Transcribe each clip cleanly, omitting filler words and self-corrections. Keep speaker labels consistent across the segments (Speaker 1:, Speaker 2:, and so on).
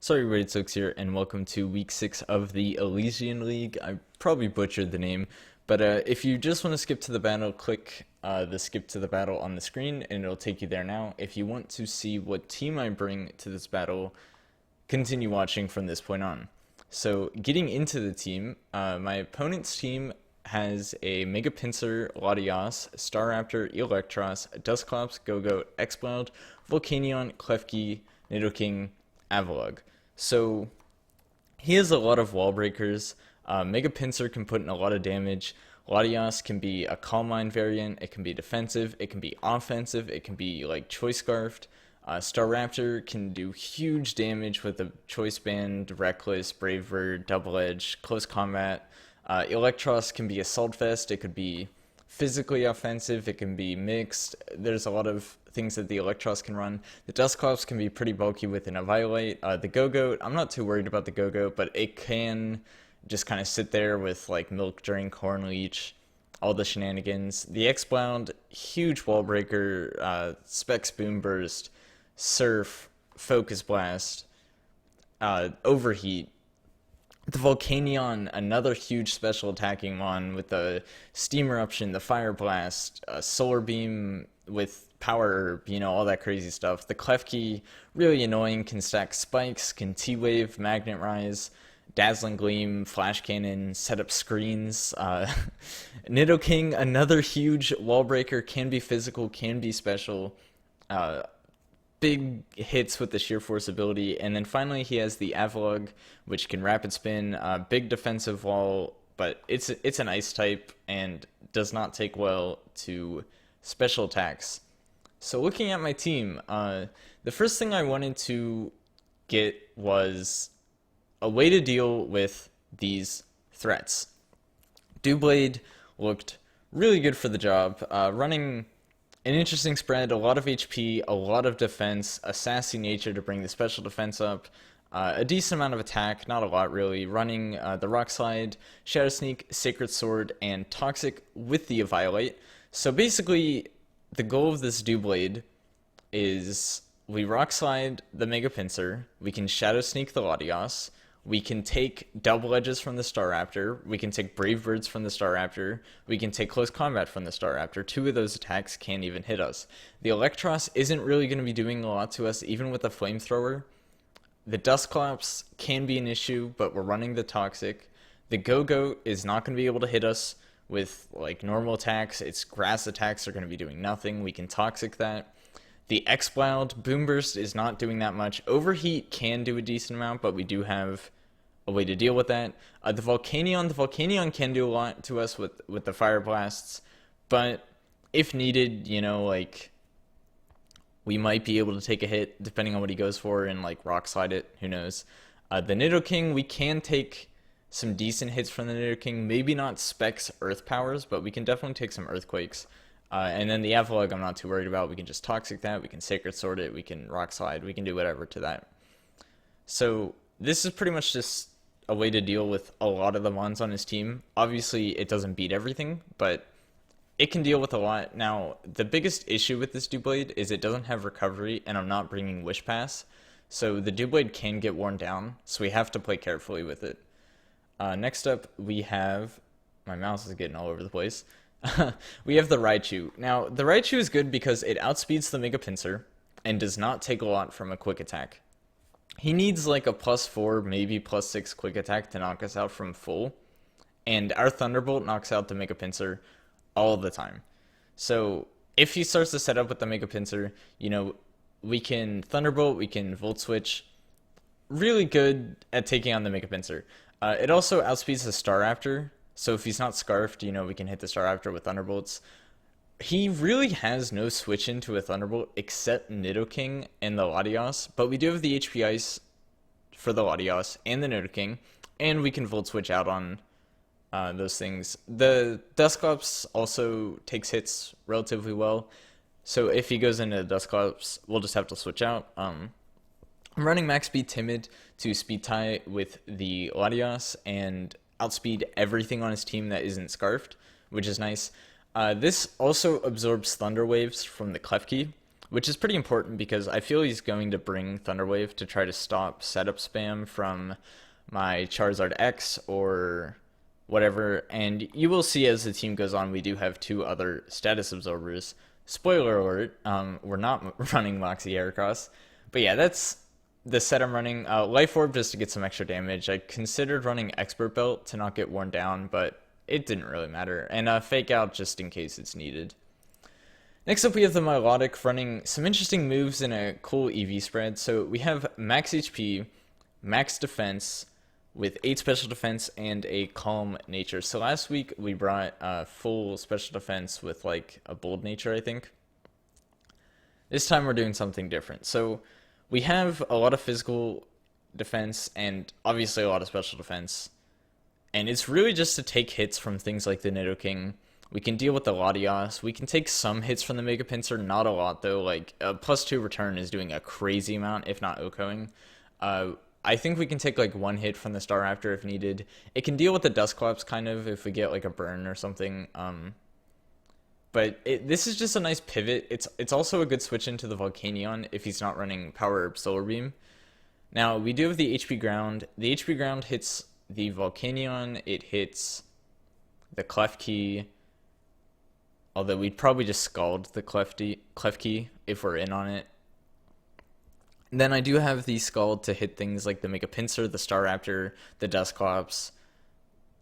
Speaker 1: Sorry, Xilicks here, and welcome to week 6 of the Elysian League. I probably butchered the name, but if you just want to skip to the battle, click the skip to the battle on the screen, and it'll take you there now. If you want to see what team I bring to this battle, continue watching from this point on. So, getting into the team, my opponent's team has a Mega Pinsir, Latias, Staraptor, Eelektross, Dusclops, Gogoat, Exploud, Volcanion, Klefki, Nidoking, Avalugg. So he has a lot of wall breakers. Mega Pinsir can put in a lot of damage. Latias can be a Calm Mind variant. It can be defensive. It can be offensive. It can be like Choice Scarfed. Staraptor can do huge damage with a Choice Band, Reckless, Brave Bird, Double Edge, Close Combat. Eelektross can be Assault Vest. It could be physically offensive. It can be mixed. There's a lot of things that the Eelektross can run. The Dusclops can be pretty bulky with an Evaluate. The Gogoat, I'm not too worried about the Gogoat, but it can just kind of sit there with like Milk Drink, Horn Leech, all the shenanigans. The Exploud, huge wall breaker, Specs Boom Burst, Surf, Focus Blast, Overheat. The Volcanion, another huge special attacking mon with the Steam Eruption, the Fire Blast, Solar Beam with Power Herb, all that crazy stuff. The Klefki, really annoying, can stack spikes, can T-Wave, Magnet Rise, Dazzling Gleam, Flash Cannon, set up screens. Nidoking, another huge wall breaker, can be physical, can be special. Big hits with the sheer force ability, and then finally he has the Avalugg, which can rapid spin, big defensive wall, but it's an ice type and does not take well to special attacks. So looking at my team, the first thing I wanted to get was a way to deal with these threats. Doublade looked really good for the job, running an interesting spread, a lot of HP, a lot of defense, a sassy nature to bring the special defense up, a decent amount of attack, not a lot really, running the Rock Slide, Shadow Sneak, Sacred Sword, and Toxic with the Evaluate. So basically, the goal of this Doublade is we Rock Slide the Mega Pinsir, we can Shadow Sneak the Latias, we can take Double Edges from the Staraptor, we can take Brave Birds from the Staraptor, we can take Close Combat from the Staraptor. Two of those attacks can't even hit us. The Eelektross isn't really going to be doing a lot to us, even with the Flamethrower. The Dusclops can be an issue, but we're running the Toxic. The Gogoat is not going to be able to hit us with like normal attacks. Its grass attacks are going to be doing nothing. We can Toxic that. The Exploud, Boom Burst is not doing that much. Overheat can do a decent amount, but we do have a way to deal with that. The Volcanion can do a lot to us with the Fire Blasts, but if needed, like we might be able to take a hit depending on what he goes for and like Rock Slide it, who knows. The Nidoking, we can take some decent hits from the Nidoking, maybe not Specs Earth Powers, but we can definitely take some Earthquakes. And then the Avalugg I'm not too worried about. We can just Toxic that, we can Sacred Sword it, we can Rock Slide, we can do whatever to that. So this is pretty much just a way to deal with a lot of the mons on his team. Obviously, it doesn't beat everything, but it can deal with a lot. Now, the biggest issue with this Doublade is it doesn't have recovery, and I'm not bringing Wish Pass. So the Doublade can get worn down, so we have to play carefully with it. Next up, we have... My mouse is getting all over the place. We have the Raichu. Now, the Raichu is good because it outspeeds the Mega Pinsir and does not take a lot from a quick attack. He needs like a +4, maybe +6 quick attack to knock us out from full. And our Thunderbolt knocks out the Mega Pinsir all the time. So if he starts to set up with the Mega Pinsir, we can Thunderbolt, we can Volt Switch. Really good at taking on the Mega Pinsir. It also outspeeds the Staraptor. So if he's not Scarfed, we can hit the Staraptor with Thunderbolts. He really has no switch into a Thunderbolt except Nidoking and the Latias, but we do have the HP Ice for the Latias and the Nidoking, and we can Volt Switch out on those things. The Dusclops also takes hits relatively well, so if he goes into Dusclops, we'll just have to switch out. I'm running Max Speed Timid to Speed Tie with the Latias and outspeed everything on his team that isn't Scarfed, which is nice. This also absorbs Thunder Waves from the Klefki, which is pretty important because I feel he's going to bring Thunder Wave to try to stop setup spam from my Charizard X or whatever. And you will see as the team goes on, we do have two other status absorbers. Spoiler alert, we're not running Moxie Heracross. But yeah, that's the set I'm running. Life Orb just to get some extra damage. I considered running Expert Belt to not get worn down, but it didn't really matter. And Fake Out just in case it's needed. Next up, we have the Milotic running some interesting moves in a cool EV spread. So we have max HP, max defense, with 8 special defense and a calm nature. So last week we brought full special defense with like a bold nature, I think. This time we're doing something different. So we have a lot of physical defense and obviously a lot of special defense. And it's really just to take hits from things like the Nidoking. We can deal with the Latias. We can take some hits from the Mega Pinsir, not a lot though. Like a +2 return is doing a crazy amount, if not OHKOing. I think we can take like 1 hit from the Staraptor if needed. It can deal with the Dusclops kind of if we get like a burn or something. But this is just a nice pivot. It's also a good switch into the Volcanion if he's not running Power Herb Solar Beam. Now we do have the HP Ground. The HP Ground hits the Volcanion. It hits the Klefki. Although we'd probably just scald the Klefki if we're in on it. And then I do have the Scald to hit things like the Mega Pinsir, the Staraptor, the Dusclops,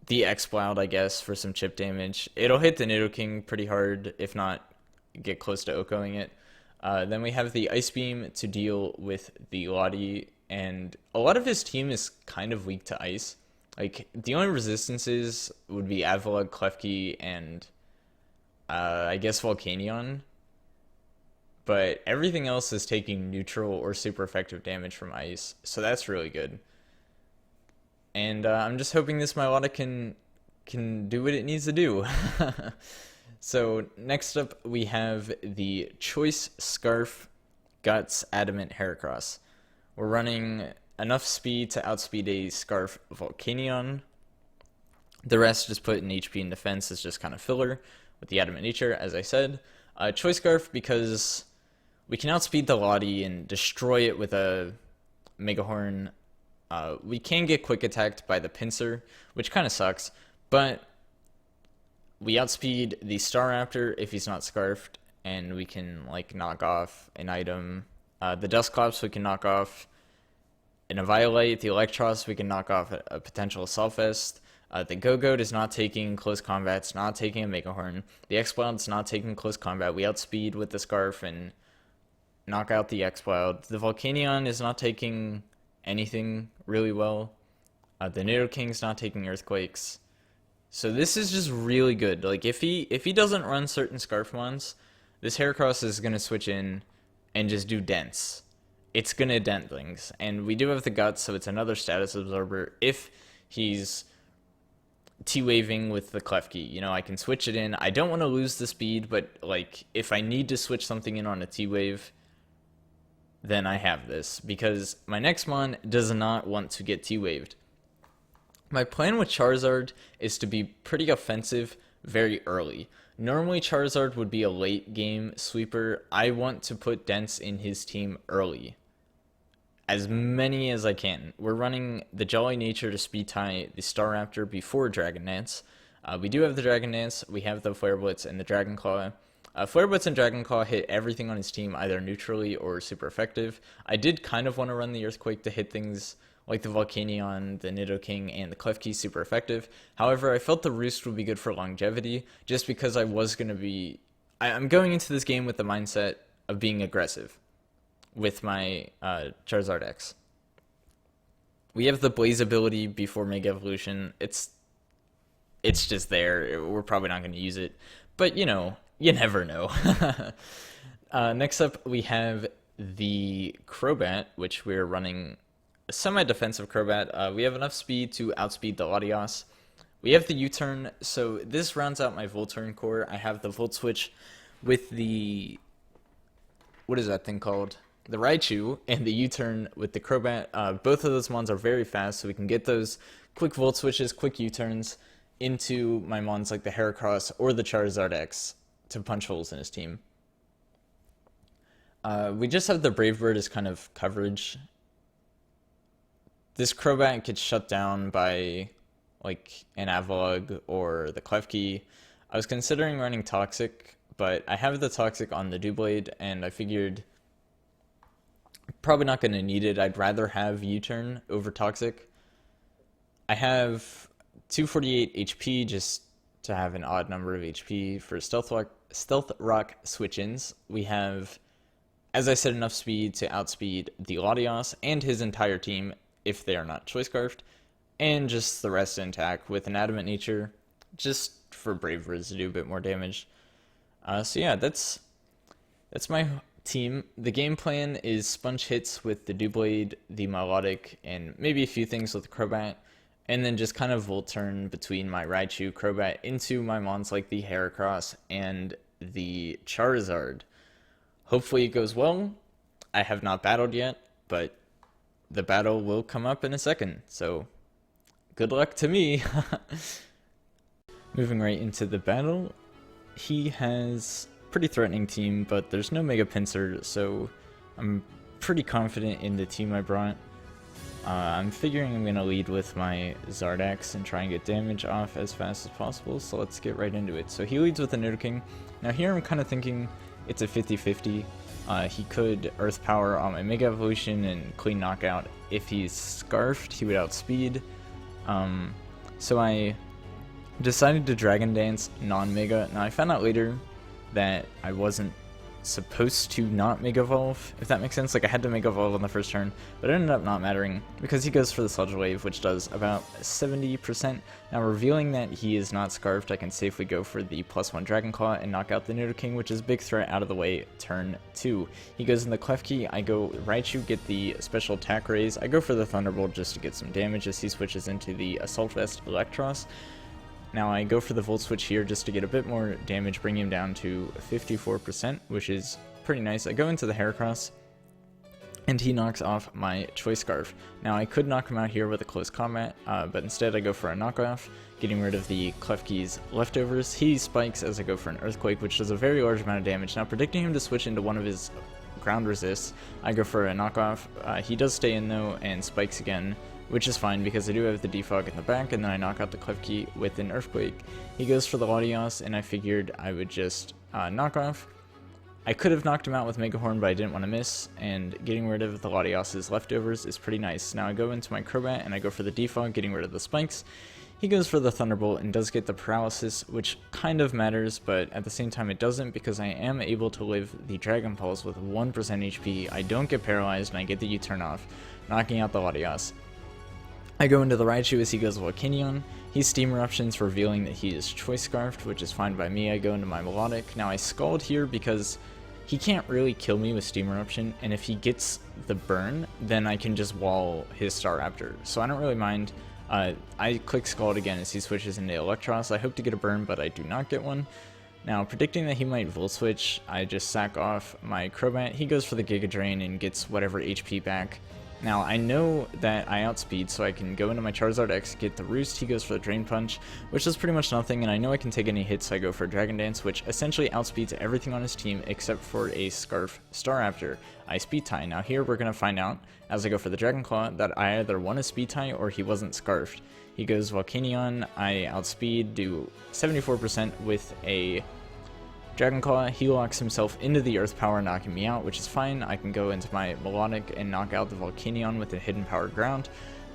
Speaker 1: the Exploud, I guess, for some chip damage. It'll hit the Nidoking pretty hard, if not get close to OHKOing it. Then we have the Ice Beam to deal with the Lati, and a lot of his team is kind of weak to Ice. Like, the only resistances would be Avalugg, Klefki, and I guess Volcanion. But everything else is taking neutral or super effective damage from Ice, so that's really good. And I'm just hoping this Milotic can do what it needs to do. So next up we have the Choice Scarf Guts Adamant Heracross. We're running enough speed to outspeed a Scarf Volcanion. The rest just put in HP and defense is just kind of filler with the Adamant nature, as I said. Choice Scarf because we can outspeed the Lati and destroy it with a Mega Horn. We can get quick attacked by the Pinsir, which kind of sucks, but we outspeed the Staraptor if he's not Scarfed, and we can like knock off an item. The Dusclops we can knock off an Eviolite, the Eelektross we can knock off a potential Selfest. The Gogoat is not taking close combat, it's not taking a Mega Horn. The Exploud is not taking close combat. We outspeed with the Scarf and knock out the Exploud. The Volcanion is not taking anything really well. The Nidoking's not taking Earthquakes. So this is just really good. Like if he doesn't run certain Scarf mons, this Heracross is gonna switch in and just do dents. It's gonna dent things. And we do have the Guts, so it's another status absorber. If he's T-waving with the Klefki, you know, I can switch it in. I don't want to lose the speed, but like if I need to switch something in on a T-wave, then I have this, because my next mon does not want to get T-waved. My plan with Charizard is to be pretty offensive very early. Normally Charizard would be a late game sweeper. I want to put dents in his team early. As many as I can. We're running the Jolly Nature to speed tie the Staraptor before Dragon Dance. We do have the Dragon Dance, we have the Flare Blitz and the Dragon Claw. Flare Blitz and Dragon Claw hit everything on his team either neutrally or super effective. I did kind of want to run the Earthquake to hit things like the Volcanion, the Nidoking, and the Klefki super effective. However, I felt the Roost would be good for longevity just because I'm going into this game with the mindset of being aggressive with my Charizard X. We have the Blaze ability before Mega Evolution. It's just there. We're probably not going to use it. But, you know, you never know. Next up, we have the Crobat, which we're running a semi-defensive Crobat. We have enough speed to outspeed the Latias. We have the U-turn, so this rounds out my Volturn core. I have the Volt Switch with the... what is that thing called? The Raichu, and the U-turn with the Crobat. Both of those mons are very fast, so we can get those quick Volt Switches, quick U-turns into my mons like the Heracross or the Charizard X to punch holes in his team. We just have the Brave Bird as kind of coverage. This Crobat gets shut down by like an Avalugg or the Klefki. I was considering running Toxic, but I have the Toxic on the Doublade, and I figured probably not going to need it. I'd rather have U-Turn over Toxic. I have 248 HP just to have an odd number of HP for Stealth Rock switch-ins. We have, as I said, enough speed to outspeed the Latias and his entire team if they are not Choice Scarfed, and just the rest intact with an Adamant Nature, just for Brave Birds to do a bit more damage. So yeah, that's my team. The game plan is sponge hits with the Doublade, the Milotic, and maybe a few things with the Crobat, and then just kind of Volt Turn between my Raichu, Crobat into my mons like the Heracross and the Charizard. Hopefully it goes well. I have not battled yet, but the battle will come up in a second, so good luck to me. Moving right into the battle, he has pretty threatening team, but there's no Mega Pinsir, so I'm pretty confident in the team I brought. I'm figuring I'm going to lead with my Charizard X and try and get damage off as fast as possible, so let's get right into it. So he leads with the Nidoking. Now here I'm kind of thinking it's a 50-50. He could Earth Power on my Mega Evolution and clean knockout. If he's Scarfed, he would outspeed. So I decided to Dragon Dance non-Mega. Now I found out later that I wasn't supposed to not Mega Evolve, if that makes sense. Like, I had to Mega Evolve on the first turn, but it ended up not mattering because he goes for the Sludge Wave, which does about 70%. Now, revealing that he is not Scarfed, I can safely go for the +1 Dragon Claw and knock out the Nidoking, which is big threat out of the way turn 2. He goes in the Klefki, I go Raichu, get the special attack raise. I go for the Thunderbolt just to get some damage as he switches into the Assault Vest Eelektross. Now I go for the Volt Switch here just to get a bit more damage, bring him down to 54%, which is pretty nice. I go into the Heracross, and he knocks off my Choice Scarf. Now I could knock him out here with a close combat, but instead I go for a knockoff, getting rid of the Klefki's leftovers. He spikes as I go for an Earthquake, which does a very large amount of damage. Now predicting him to switch into one of his ground resists, I go for a knockoff. He does stay in though and spikes again, which is fine because I do have the defog in the back, and then I knock out the Klefki with an Earthquake. He goes for the Latias, and I figured I would just knock off. I could have knocked him out with Mega Horn, but I didn't want to miss, and getting rid of the Latias' leftovers is pretty nice. Now I go into my Crobat, and I go for the defog, getting rid of the spikes. He goes for the Thunderbolt and does get the Paralysis, which kind of matters, but at the same time it doesn't because I am able to live the Dragon Pulse with 1% HP. I don't get paralyzed, and I get the U-turn off, knocking out the Latias. I go into the Raichu as he goes Volcanion. He Steam Eruptions, revealing that he is Choice Scarfed, which is fine by me. I go into my Milotic. Now I Scald here because he can't really kill me with Steam Eruption, and if he gets the burn, then I can just wall his Staraptor. So I don't really mind. I click Scald again as he switches into Eelektross. I hope to get a burn, but I do not get one. Now, predicting that he might Volt Switch, I just sack off my Crobat. He goes for the Giga Drain and gets whatever HP back. Now, I know that I outspeed, so I can go into my Charizard X, get the Roost. He goes for the Drain Punch, which does pretty much nothing, and I know I can take any hits, so I go for Dragon Dance, which essentially outspeeds everything on his team except for a Scarf Staraptor. I Speed Tie. Now here we're going to find out, as I go for the Dragon Claw, that I either won a Speed Tie or he wasn't Scarfed. He goes Volcanion, I outspeed, do 74% with a Dragon Claw. He locks himself into the Earth Power, knocking me out, which is fine. I can go into my Milotic and knock out the Volcanion with a Hidden Power Ground.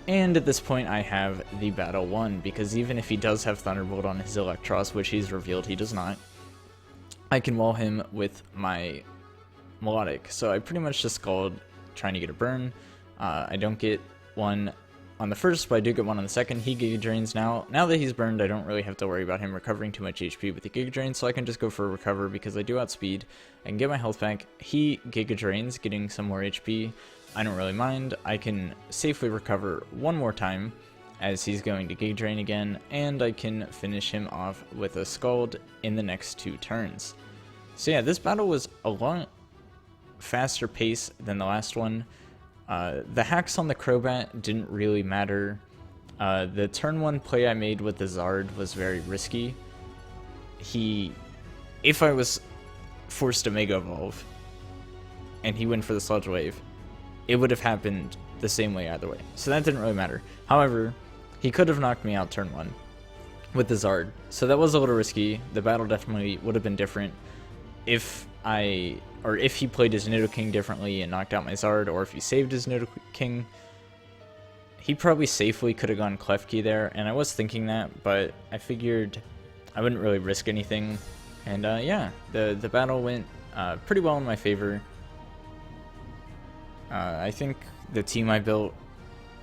Speaker 1: And at this point, I have the battle won, because even if he does have Thunderbolt on his Eelektross, which he's revealed he does not, I can wall him with my Milotic. So I pretty much just Scald, trying to get a burn. I don't get one on the first, but I do get one on the second. He Giga Drains now. Now that he's burned, I don't really have to worry about him recovering too much HP with the Giga Drain, so I can just go for a recover because I do outspeed. I can get my health back. He Giga Drains, getting some more HP. I don't really mind. I can safely recover one more time as he's going to Giga Drain again, and I can finish him off with a Scald in the next 2 turns. So yeah, this battle was a lot faster pace than the last one. The hacks on the Crobat didn't really matter. The turn 1 play I made with the Zard was very risky. If I was forced to Mega Evolve, and he went for the Sludge Wave, it would have happened the same way either way. So that didn't really matter. However, he could have knocked me out turn 1 with the Zard. So that was a little risky. The battle definitely would have been different if he played his Nidoking differently and knocked out my Zard, or if he saved his Nidoking. He probably safely could have gone Klefki there, and I was thinking that, but I figured I wouldn't really risk anything. And yeah, the battle went pretty well in my favor. I think the team I built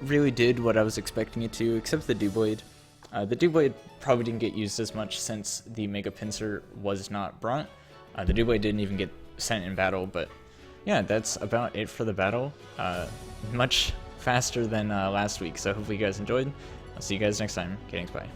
Speaker 1: really did what I was expecting it to, except the Doublade. The Doublade probably didn't get used as much since the Mega Pinsir was not brought. The Doublade didn't even get sent in battle, but yeah, that's about it for the battle. Much faster than last week, so hopefully you guys enjoyed. I'll see you guys next time. Okay, thanks, bye.